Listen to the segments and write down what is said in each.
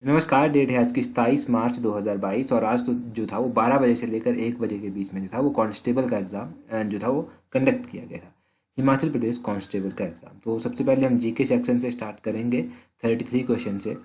नमस्कार। डेट है आज की 27 मार्च 2022 और आज तो जो था वो 12 बजे से लेकर 1 बजे के बीच में जो था वो कांस्टेबल का एग्ज़ाम जो था वो कंडक्ट किया गया था। हिमाचल प्रदेश कांस्टेबल का एग्ज़ाम। तो सबसे पहले हम जीके सेक्शन से स्टार्ट करेंगे 33 क्वेश्चन से।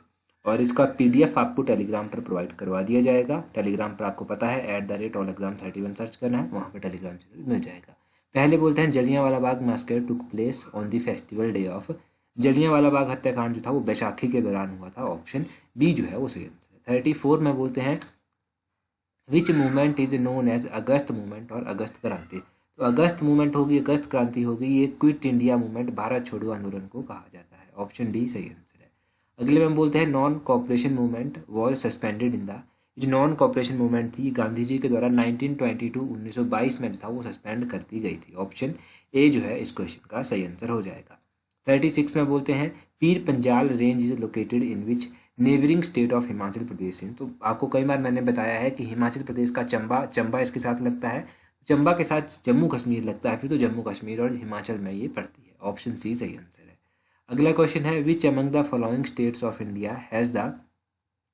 और इसका पीडीएफ आपको टेलीग्राम पर प्रोवाइड करवा दिया जाएगा। टेलीग्राम पर आपको पता है @allexam31 सर्च करना है, वहाँ पर टेलीग्राम चैनल मिल जाएगा। पहले बोलते हैं Jallianwala Bagh massacre took place on the festival day of. Jallianwala Bagh हत्याकांड जो था वो बैसाखी के दौरान हुआ था। ऑप्शन बी जो है वो सही आंसर है। 34 में बोलते हैं which movement is known as August movement और अगस्त क्रांति। तो अगस्त मूवमेंट होगी, अगस्त क्रांति होगी, ये क्विट इंडिया मूवमेंट, भारत छोड़ो आंदोलन को कहा जाता है। ऑप्शन डी सही आंसर है। अगले में बोलते हैं non cooperation movement was suspended in the. जो नॉन कॉपरेशन मूवमेंट थी गांधी जी के द्वारा 1922 में जो था वो सस्पेंड कर दी गई थी। ऑप्शन ए जो है इस क्वेश्चन का सही आंसर हो जाएगा। 36 में बोलते हैं Pir Panjal range is located in which neighbouring state of Himachal Pradesh. तो आपको कई बार मैंने बताया है कि हिमाचल प्रदेश का चंबा इसके साथ लगता है, चंबा के साथ जम्मू कश्मीर लगता है, फिर तो जम्मू कश्मीर और हिमाचल में ये पड़ती है। ऑप्शन सी सही आंसर है। अगला क्वेश्चन है which among the following states of India has the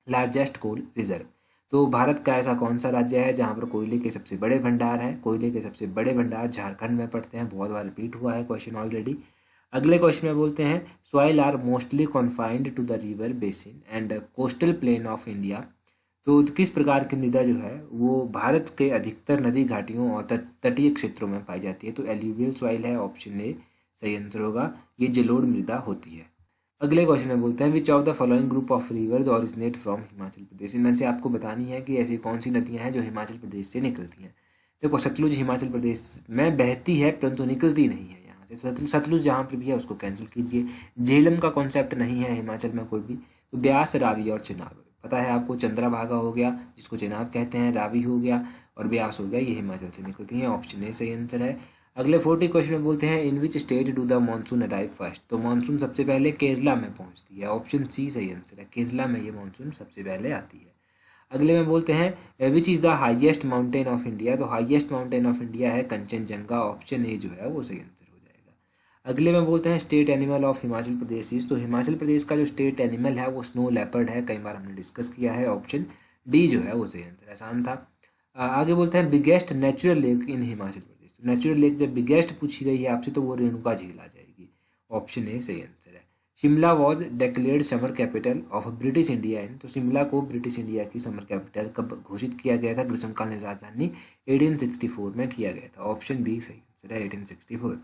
largest coal reserve. तो भारत का ऐसा कौन सा राज्य है जहाँ पर कोयले के सबसे बड़े भंडार हैं। कोयले के सबसे बड़े भंडार झारखंड में पड़ते हैं। बहुत बार रिपीट हुआ है क्वेश्चन ऑलरेडी। अगले क्वेश्चन में बोलते हैं soil are mostly confined to the river basin and coastal plain of India. तो किस प्रकार की मृदा जो है वो भारत के अधिकतर नदी घाटियों और तटीय क्षेत्रों में पाई जाती है। तो एल्यूवियल सॉइल है, ऑप्शन ए सही आंसर होगा। ये जलोढ़ मृदा होती है। अगले क्वेश्चन में बोलते हैं which of the following group of rivers originate from Himachal Pradesh. इनमें से आपको बतानी है कि ऐसी कौन सी नदियां हैं जो हिमाचल प्रदेश से निकलती हैं। देखो सतलुज हिमाचल प्रदेश में बहती है परंतु निकलती नहीं है यहाँ से। सतलुज जहाँ पर भी है उसको कैंसिल कीजिए। झेलम का कॉन्सेप्ट नहीं है हिमाचल में कोई भी। तो ब्यास, रावी और चिनाब पता है आपको। चंद्रभागा हो गया जिसको चिनाब कहते हैं, रावी हो गया और ब्यास हो गया, ये हिमाचल से निकलती हैं। ऑप्शन ए सही आंसर है। अगले 40 क्वेश्चन में बोलते हैं in which state do the monsoon arrive first. तो मानसून सबसे पहले केरला में पहुंचती है। ऑप्शन सी सही आंसर है। केरला में ये मानसून सबसे पहले आती है। अगले में बोलते हैं which is the highest mountain of India. तो हाईएस्ट माउंटेन ऑफ इंडिया है कंचनजंगा। ऑप्शन ए जो है वो सही आंसर हो जाएगा। अगले में बोलते हैं state animal of Himachal Pradesh is. तो हिमाचल प्रदेश का जो स्टेट एनिमल है वो स्नो लेपर्ड है, कई बार हमने डिस्कस किया है। ऑप्शन डी जो है वो सही आंसर। आसान था। आगे बोलते हैं biggest natural lake in Himachal Pradesh. तो नेचुरल लेक जब बिगेस्ट पूछी गई है आपसे तो वो रेणुका झील आ जाएगी। ऑप्शन ए सही आंसर है। Shimla was declared summer capital of British India in. तो शिमला को ब्रिटिश इंडिया की समर कैपिटल कब घोषित किया गया था? ग्रीष्मकालीन राजधानी 1864 में किया गया था। ऑप्शन बी सही आंसर है, 1864।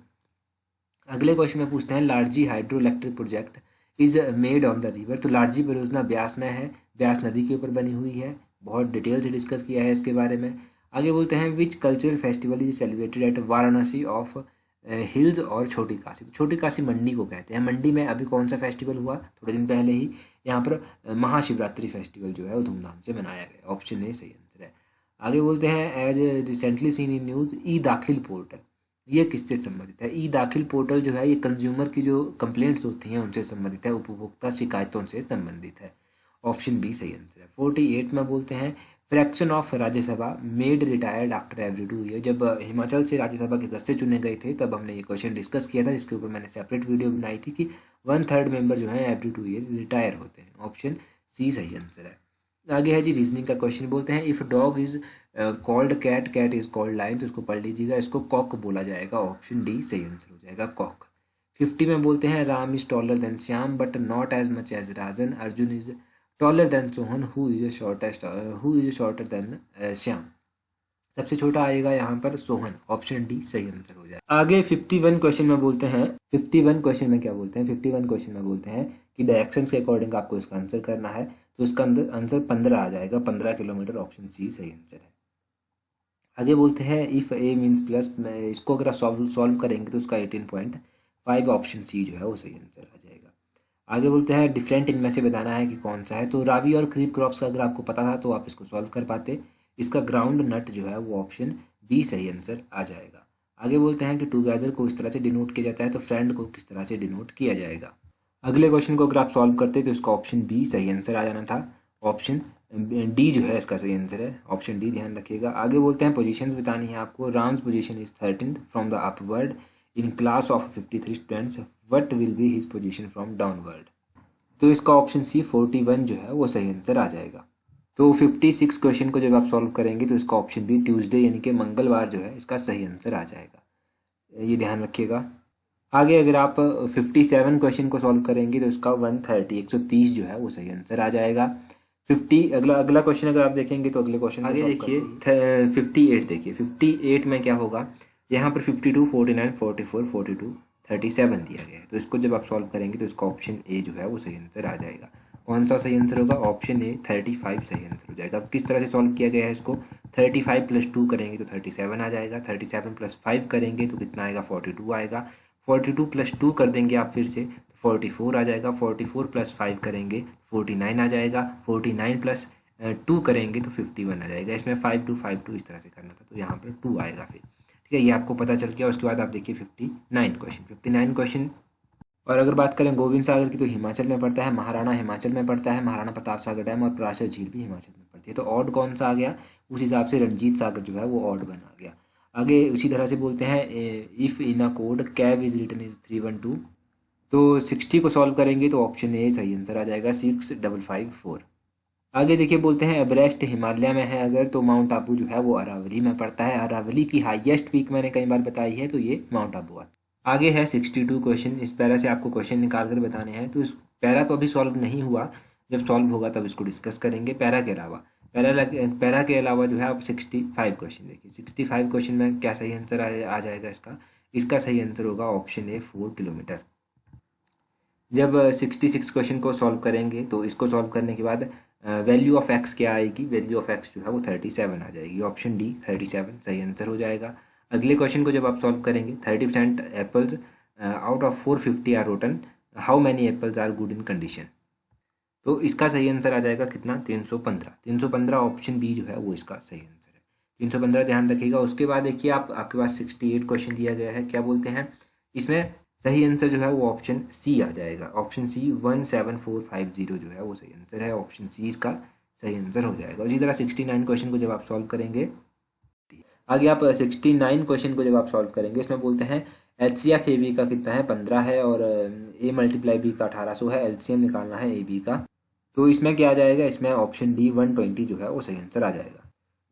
अगले क्वेश्चन में पूछते हैं Larji hydro electric project is made on the river. तो लारजी परियोजना ब्यास में है, ब्यास नदी के ऊपर बनी हुई है। बहुत डिटेल से डिस्कस किया है इसके बारे में। आगे बोलते हैं which cultural festival is celebrated at Varanasi of hills और छोटी काशी। तो छोटी काशी मंडी को कहते हैं। मंडी में अभी कौन सा फेस्टिवल हुआ? थोड़े दिन पहले ही यहाँ पर महाशिवरात्रि फेस्टिवल जो है वो धूमधाम से मनाया गया। ऑप्शन ए सही आंसर है। आगे बोलते हैं as recently seen in news e Daakhil portal, ये किससे संबंधित है? ई दाखिल पोर्टल जो है ये कंज्यूमर की जो कंप्लेंट्स होती हैं उनसे संबंधित है, उपभोक्ता शिकायतों से संबंधित है। ऑप्शन बी सही आंसर है। 48 में बोलते हैं fraction of Rajya Sabha made retired after every 2 year. जब हिमाचल से राज्यसभा के सदस्य चुने गए थे तब हमने ये क्वेश्चन डिस्कस किया था, जिसके ऊपर मैंने सेपरेट वीडियो बनाई थी कि 1/3 मेंबर जो है एवरी 2 ईयर रिटायर होते हैं। ऑप्शन सी सही आंसर है। आगे है जी रीजनिंग का क्वेश्चन। बोलते हैं if dog is called cat, cat is called line. तो इसको पढ़ लीजिएगा, इसको कॉक बोला जाएगा। ऑप्शन डी सही आंसर हो जाएगा, कॉक। 50 में बोलते हैं Ram is taller than Shyam but not as much as Rajan. Arjun is taller than Sohan who is shorter than Shyam. सबसे छोटा आएगा यहाँ पर सोहन। ऑप्शन डी सही आंसर हो जाए। आगे 51 क्वेश्चन में बोलते हैं 51 क्वेश्चन में क्या बोलते हैं 51 क्वेश्चन में बोलते हैं कि डायरेक्शंस के अकॉर्डिंग आपको इसका आंसर करना है। तो इसका आंसर 15 आ जाएगा, 15 किलोमीटर। ऑप्शन सी सही आंसर है। आगे बोलते हैं इफ ए मीन्स प्लस, इसको अगर आप सॉल्व करेंगे तो उसका 18.5। ऑप्शन सी जो है वो सही आंसर आ जाएगा। आगे बोलते हैं डिफरेंट इनमें से बताना है कि कौन सा है। तो रावी और क्रीप क्रॉप्स का अगर आपको पता था तो आप इसको सॉल्व कर पाते। इसका ग्राउंड नट जो है वो ऑप्शन बी सही आंसर आ जाएगा। आगे बोलते हैं कि टुगेदर को इस तरह से डिनोट किया जाता है, तो फ्रेंड को किस तरह से डिनोट किया जाएगा। अगले क्वेश्चन को अगर आप सॉल्व करते तो इसका ऑप्शन बी सही आंसर आ जाना था। ऑप्शन डी जो है इसका सही आंसर है। ऑप्शन डी ध्यान रखिएगा। आगे बोलते हैं पोजीशंस बतानी है आपको। Ram's position is 13 from the upward in class of 53 students, what will be his position from downward. तो इसका ऑप्शन सी 41 जो है वो सही आंसर आ जाएगा। तो 56 क्वेश्चन को जब आप सॉल्व करेंगे तो इसका ऑप्शन बी ट्यूसडे यानी कि मंगलवार जो है इसका सही आंसर आ जाएगा, ये ध्यान रखिएगा। आगे अगर आप 57 क्वेश्चन को सॉल्व करेंगे तो इसका 130 जो है वो सही आंसर आ जाएगा। 50 अगला अगला क्वेश्चन अगर आप देखेंगे तो अगले क्वेश्चन आगे देखिए 58 देखिए 58 में क्या होगा, यहाँ पर 52, 49, 44, 42, 37 दिया गया है। तो इसको जब आप सॉल्व करेंगे तो इसका ऑप्शन ए जो है वो सही आंसर आ जाएगा। कौन सा सही आंसर होगा, ऑप्शन ए 35 सही आंसर हो जाएगा। अब किस तरह से सॉल्व किया गया है इसको, 35 + 2 करेंगे तो 37 आ जाएगा, 37 + 5 करेंगे तो कितना आएगा 42 आएगा, 42 + 2 कर देंगे आप फिर से तो 44 आ जाएगा, 44 + 5 करेंगे 49 आ जाएगा, 49 + 2 करेंगे तो 51 आ जाएगा। इसमें 5 2 5 2 इस तरह से करना था तो यहाँ पर 2 आएगा फिर, ठीक है, ये आपको पता चल गया। उसके बाद आप देखिए 59 क्वेश्चन। और अगर बात करें गोविंद सागर की तो हिमाचल में पड़ता है, महाराणा हिमाचल में पड़ता है, महाराणा प्रताप सागर डैम और पराशर झील भी हिमाचल में पड़ती है। तो ऑड कौन सा आ गया, उस हिसाब से रणजीत सागर जो है वो ऑड बना गया। आगे उसी तरह से बोलते हैं if in a code cave is written is 312, तो 60 को सॉल्व करेंगे तो ऑप्शन ए सही आंसर आ जाएगा 6554। आगे देखिए बोलते हैं एवरेस्ट हिमालय में है अगर, तो माउंट आबू जो है वो अरावली में पड़ता है। अरावली की हाईएस्ट पीक मैंने कई बार बताई है तो ये माउंट आबू है। आगे है 62 क्वेश्चन। इस पैरा से आपको क्वेश्चन निकाल कर बताने हैं, तो इस पैरा तो अभी सॉल्व नहीं हुआ, जब सॉल्व होगा तब इसको डिस्कस करेंगे। पैरा के अलावा पैरा के अलावा जो है आप 65 क्वेश्चन देखिए। 65 क्वेश्चन में क्या सही आंसर आ जाएगा इसका सही आंसर होगा ऑप्शन ए 4 किलोमीटर। जब 66 क्वेश्चन को सॉल्व करेंगे तो इसको सॉल्व करने के बाद वैल्यू ऑफ एक्स क्या आएगी, वैल्यू ऑफ एक्स जो है वो 37 आ जाएगी। ऑप्शन डी 37 सही आंसर हो जाएगा। अगले क्वेश्चन को जब आप सॉल्व करेंगे 30% apples out of 450 are rotten, how many apples are good in condition, तो इसका सही आंसर आ जाएगा कितना 315 ऑप्शन बी जो है वो इसका सही आंसर है। 315 ध्यान रखिएगा। उसके बाद देखिए आपके पास 68 क्वेश्चन दिया गया है, क्या बोलते हैं इसमें सही आंसर जो है वो ऑप्शन सी आ जाएगा। ऑप्शन सी 17450 जो है वो सही आंसर है, ऑप्शन सी इसका सही आंसर हो जाएगा। उसी तरह 69 क्वेश्चन को जब आप सॉल्व करेंगे, आगे आप 69 क्वेश्चन को जब आप सॉल्व करेंगे इसमें बोलते हैं HCF AB का कितना है 15 है और A × B का 1800 है, LCM निकालना है AB का। तो इसमें क्या आ जाएगा, इसमें ऑप्शन डी 120 जो है वो सही आंसर आ जाएगा।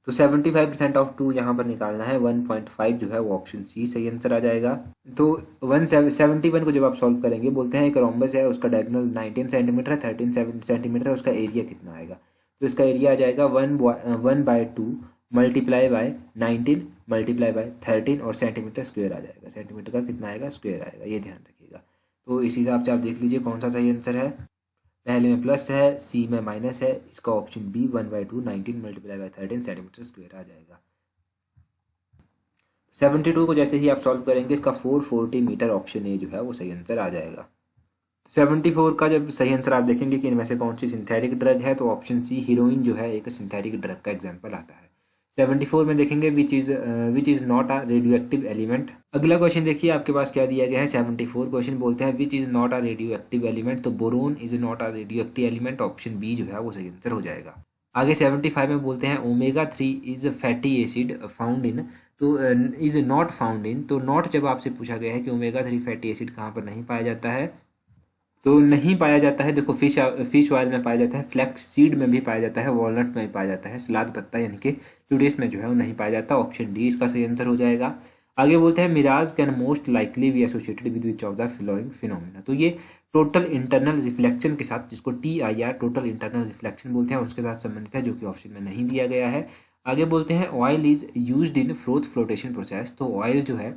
तो 75% ऑफ 2 यहाँ पर निकालना है, 1.5 जो है वो ऑप्शन सी सही आंसर आ जाएगा। तो 171 को जब आप सॉल्व करेंगे बोलते हैं एक रोम्बस है, उसका डायगोनल 19 सेंटीमीटर है, 13 सेंटीमीटर है, उसका एरिया कितना आएगा, तो इसका एरिया आ जाएगा 1/2 मल्टीप्लाई बाय 19 मल्टीप्लाई बाय 13 और सेंटीमीटर स्क्वायर आ जाएगा। सेंटीमीटर का कितना आएगा, स्क्वायर आएगा, ये ध्यान रखिएगा। तो इस हिसाब से आप देख लीजिए कौन सा सही आंसर है। पहले में प्लस है, सी में माइनस है, इसका option B 1/2 19 multiply by 13 centimetre square आ जाएगा। 72 को जैसे ही आप सॉल्व करेंगे इसका 440 मीटर ऑप्शन ए जो है वो सही आंसर आ जाएगा। 74 का जब सही आंसर आप देखेंगे कि इनमें से कौन सी सिंथेटिक ड्रग है, तो ऑप्शन सी हीरोइन जो है एक सिंथेटिक ड्रग का एग्जाम्पल आता है। 74 में देखेंगे विच is not a radioactive element. अगला क्वेश्चन देखिए आपके पास क्या दिया गया है, 74 क्वेश्चन बोलते हैं which is not a radioactive element, तो boron is not a radioactive element, option B जो है वो सही आंसर हो जाएगा। आगे 75 में बोलते हैं omega-3 is fatty acid found in, तो इज नॉट फाउंड इन, तो नॉट जब आपसे पूछा गया है कि omega-3 फैटी एसिड कहाँ पर नहीं पाया जाता है, तो नहीं पाया जाता है, देखो फिश ऑयल में पाया जाता है, फ्लैक्स सीड में भी पाया जाता है, वॉलनट में भी पाया जाता है, सलाद पत्ता यानी कि ल्यूडेस में जो है वो नहीं पाया जाता, ऑप्शन डी इसका सही आंसर हो जाएगा। आगे बोलते हैं mirage can most likely be associated with which of the following phenomena, तो ये टोटल इंटरनल रिफ्लेक्शन के साथ, जिसको TIR टोटल इंटरनल रिफ्लेक्शन बोलते हैं, उसके साथ संबंधित है, जो कि ऑप्शन में नहीं दिया गया है। आगे बोलते हैं oil is used in flotation process, तो ऑयल जो है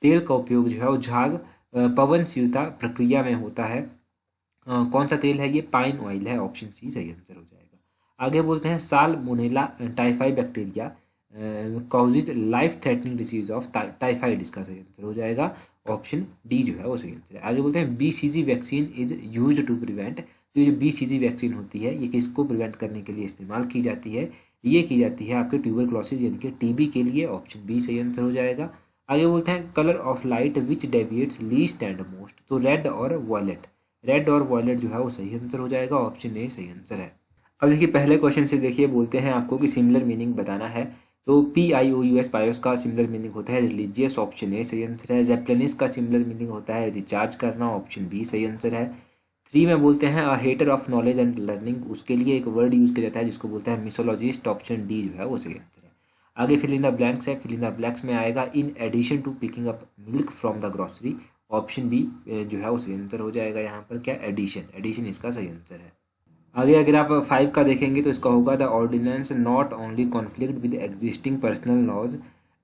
तेल का उपयोग जो है वो झाग पवनशीलता प्रक्रिया में होता है। कौन सा तेल है ये, पाइन ऑयल है, ऑप्शन सी सही आंसर हो जाएगा। आगे बोलते हैं salmonella typhi bacteria causes life threatening disease of typhoid, इसका सही आंसर हो जाएगा, ऑप्शन डी जो है वो सही आंसर है। आगे बोलते हैं BCG vaccine is use to prevent, तो ये जो BCG वैक्सीन होती है ये किसको प्रिवेंट करने के लिए इस्तेमाल की जाती है, ये की जाती है आपके ट्यूबरक्लोसिस यानी कि TB के लिए, ऑप्शन बी सही आंसर हो जाएगा। आगे बोलते हैं colour of light which deviates least and most, तो रेड और वॉयलेट जो है वो सही आंसर हो जाएगा, ऑप्शन ए सही आंसर है। अब देखिए पहले क्वेश्चन से देखिए बोलते हैं आपको कि सिमिलर मीनिंग बताना है, तो PIOUS पायोस का सिमिलर मीनिंग होता है रिलीजियस, ऑप्शन ए सही आंसर है। रेप्लेनिस का सिमिलर मीनिंग होता है रिचार्ज करना, ऑप्शन बी सही आंसर है। 3 में बोलते हैं a hater of knowledge and learning, उसके लिए एक वर्ड यूज़ किया जाता है जिसको बोलते हैं मिसोलॉजिस्ट। ऑप्शन डी जो है वो सही आंसर है। आगे फिल इन द ब्लैंक्स है, फिल इन द ब्लैंक्स में आएगा in addition to picking up milk from the grocery. Option B जो है वो सही आंसर हो जाएगा। यहाँ पर क्या एडिशन, एडिशन इसका सही आंसर है। आगे अगर आप 5 का देखेंगे तो इसका होगा the ordinance not only conflict with existing personal laws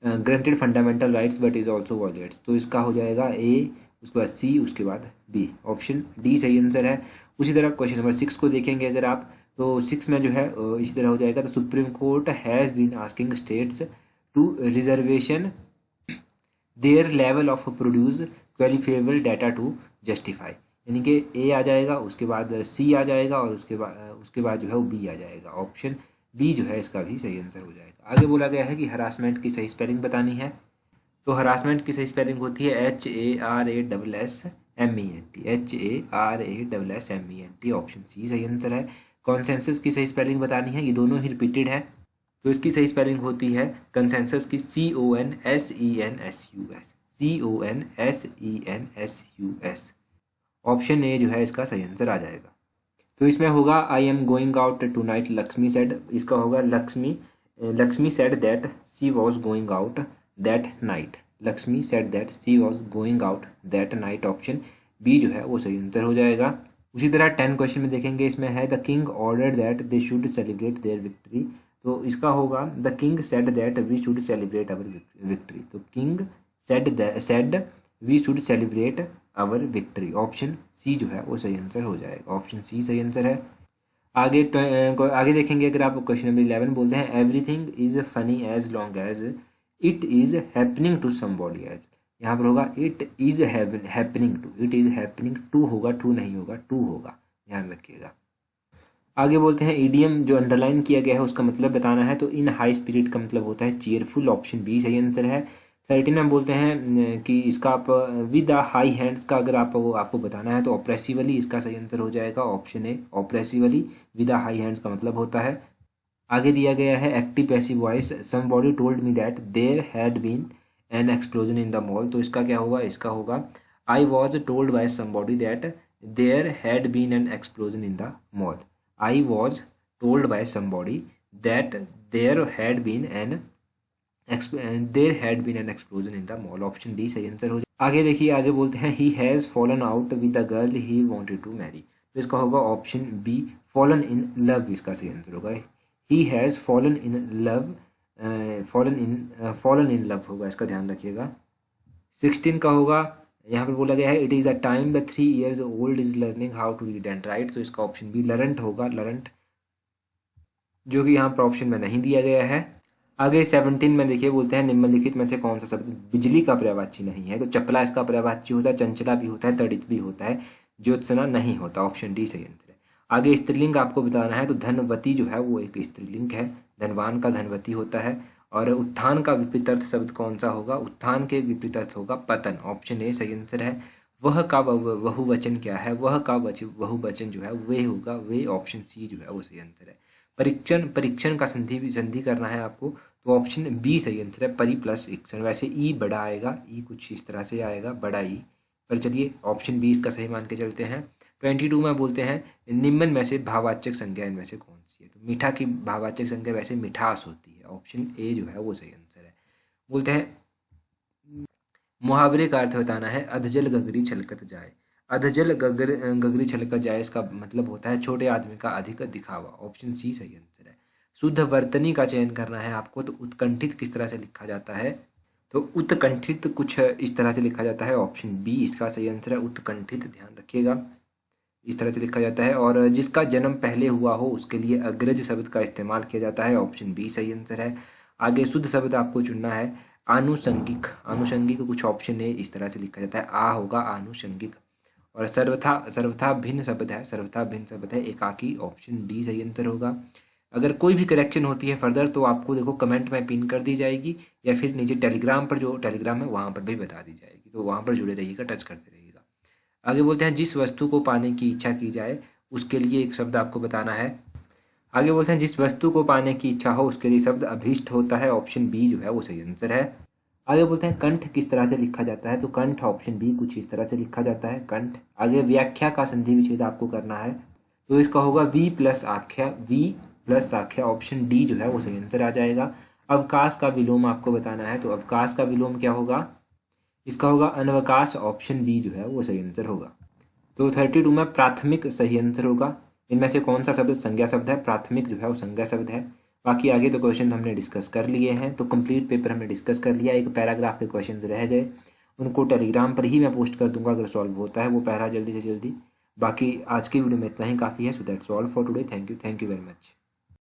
granted fundamental rights but is also violates. तो इसका हो जाएगा ए, उसके बाद सी, उसके बाद बी। ऑप्शन डी सही आंसर है। उसी तरह क्वेश्चन नंबर 6 को देखेंगे अगर आप, तो 6 में जो है इसी तरह हो जाएगा the supreme court has been asking states to reservation their level of produce qualifiable data to justify. यानी कि ए आ जाएगा, उसके बाद सी आ जाएगा और उसके बाद जो है वो बी आ जाएगा। ऑप्शन बी जो है इसका भी सही आंसर हो जाएगा। आगे बोला गया है कि हरासमेंट की सही स्पेलिंग बतानी है। तो हरासमेंट की सही स्पेलिंग होती है HARASSMENT, HARASSMENT। ऑप्शन सी सही आंसर है। कॉन्सेंसस की सही स्पेलिंग बतानी है, ये दोनों ही रिपीटेड है, तो इसकी सही स्पेलिंग होती है कंसेंसस की CONSENSUS, CONSENSUS। ऑप्शन ए जो है इसका सही आंसर आ जाएगा। तो इसमें होगा I am going out tonight Lakshmi said, इसका होगा Lakshmi said that she was going out that night, Lakshmi said that she was going out that night. Option B जो है वो सही आंसर हो जाएगा। उसी तरह 10 क्वेश्चन में देखेंगे, इसमें है the king order that they should celebrate their victory. तो इसका होगा the king said that we should celebrate our victory. तो king said we should celebrate our victory. Option C जो है वो सही आंसर हो जाएगा। ऑप्शन सी सही आंसर है। आगे देखेंगे अगर आप क्वेश्चन नंबर 11 बोलते हैं everything is funny as long as it is happening to somebody as. यहाँ पर होगा it is happening to, it is happening to होगा, टू नहीं होगा, टू होगा, ध्यान रखिएगा। आगे बोलते हैं ईडीएम जो अंडरलाइन किया गया है उसका मतलब बताना है, तो इन हाई स्पिरिट का मतलब होता है चीयरफुल। ऑप्शन बी सही आंसर है। 13 में बोलते हैं कि इसका आप विद हाई हैंड्स का अगर आपको बताना है तो ऑप्रेसिवली इसका सही आंसर हो जाएगा। Option A oppressively with high hands का मतलब होता है। आगे दिया गया है active passive voice somebody told me that there had been an explosion in the mall. तो इसका क्या होगा, इसका होगा I was told by somebody that there had been an explosion in the mall. I was told by somebody that there had been an explosion in the mall. Option D सही answer हो जाए। आगे देखिए, आगे बोलते हैं he has fallen out with the girl he wanted to marry. तो इसका होगा option B fallen in love, इसका सही आंसर होगा। He has fallen in love, fallen in love होगा, इसका ध्यान रखिएगा। 16 का होगा, यहाँ पर बोला गया है it is a time the 3 years old is learning how to read and write. तो इसका ऑप्शन बी लरंट होगा, लरंट, जो कि यहाँ पर ऑप्शन में नहीं दिया गया है। आगे 17 में देखिए बोलते हैं निम्नलिखित में से कौन सा शब्द बिजली का पर्यायवाची नहीं है। तो चपला इसका पर्यायवाची होता है, चंचला भी होता है, तड़ित भी होता है, ज्योत्सना नहीं होता। ऑप्शन डी सही आंसर है। आगे स्त्रीलिंग आपको बताना है, तो धनवती जो है वो एक स्त्रीलिंग है, धनवान का धनवती होता है। और उत्थान का विपरीत अर्थ शब्द कौन सा होगा, उत्थान के विपरीत अर्थ होगा पतन। ऑप्शन ए सही आंसर है। वह का बहुवचन क्या है, वह का बहुवचन जो है वे होगा वे। ऑप्शन सी जो है वो सही आंसर है। परीक्षण का संधि करना है आपको, तो ऑप्शन बी सही आंसर है, परि प्लस इक्शन। वैसे ई बड़ा आएगा, ई कुछ इस तरह से आएगा, बड़ा ई, पर चलिए ऑप्शन बी इसका सही मान के चलते हैं। 22 में बोलते हैं निम्न में से भाववाचक संज्ञा इनमें से कौन सी है। तो मीठा की भाववाचक संज्ञा वैसे मिठास होती है। ऑप्शन ए जो है वो सही आंसर है। बोलते हैं मुहावरे का अर्थ बताना है, अधजल गगरी छलकत जाए। अधजल गगरी छलकत जाए, इसका मतलब होता है छोटे आदमी का अधिक दिखावा। ऑप्शन सी सही आंसर है। शुद्ध वर्तनी का चयन करना है आपको, तो उत्कंठित किस तरह से लिखा जाता है, तो उत्कंठित कुछ इस तरह से लिखा जाता है। ऑप्शन बी इसका सही आंसर है, उत्कंठित, ध्यान रखिएगा, इस तरह से लिखा जाता है। और जिसका जन्म पहले हुआ हो उसके लिए अग्रज शब्द का इस्तेमाल किया जाता है। ऑप्शन बी सही आंसर है। आगे शुद्ध शब्द आपको चुनना है, आनुषंगिक, आनुषंगिक कुछ ऑप्शन ए इस तरह से लिखा जाता है, आ होगा आनुषंगिक। और सर्वथा भिन्न शब्द है, सर्वथा भिन्न शब्द है एकाकी। ऑप्शन डी सही आंसर होगा। अगर कोई भी करेक्शन होती है फर्दर तो आपको देखो कमेंट में पिन कर दी जाएगी, या फिर नीचे टेलीग्राम पर, जो टेलीग्राम है वहाँ पर भी बता दी जाएगी, तो वहाँ पर जुड़े रहिएगा, टच करते रहिएगा। आगे बोलते हैं जिस वस्तु को पाने की इच्छा की जाए उसके लिए एक शब्द आपको बताना है। आगे बोलते हैं जिस वस्तु को पाने की इच्छा हो उसके लिए शब्द अभीष्ट होता है। ऑप्शन बी जो है वो सही आंसर है। आगे बोलते हैं कंठ किस तरह से लिखा जाता है, तो कंठ ऑप्शन बी कुछ इस तरह से लिखा जाता है कंठ। आगे व्याख्या का संधि विच्छेद आपको करना है, तो इसका होगा वी प्लस आख्या, वी प्लस आख्या, ऑप्शन डी जो है वो सही आंसर आ जाएगा। अवकाश का विलोम आपको बताना है, तो अवकाश का विलोम क्या होगा, इसका होगा अनवकाश, ऑप्शन बी जो है वो सही आंसर होगा। तो 32 में प्राथमिक सही आंसर होगा। इनमें से कौन सा शब्द संज्ञा शब्द है, प्राथमिक जो है वो संज्ञा शब्द है। बाकी आगे तो क्वेश्चन हमने डिस्कस कर लिए हैं, तो कंप्लीट पेपर हमने डिस्कस कर लिया। एक पैराग्राफ के क्वेश्चन रह गए, उनको टेलीग्राम पर ही मैं पोस्ट कर दूंगा अगर सॉल्व होता है वो पैरा जल्दी से जल्दी। बाकी आज की वीडियो में इतना ही काफ़ी है। So that's all for today. Thank you very much.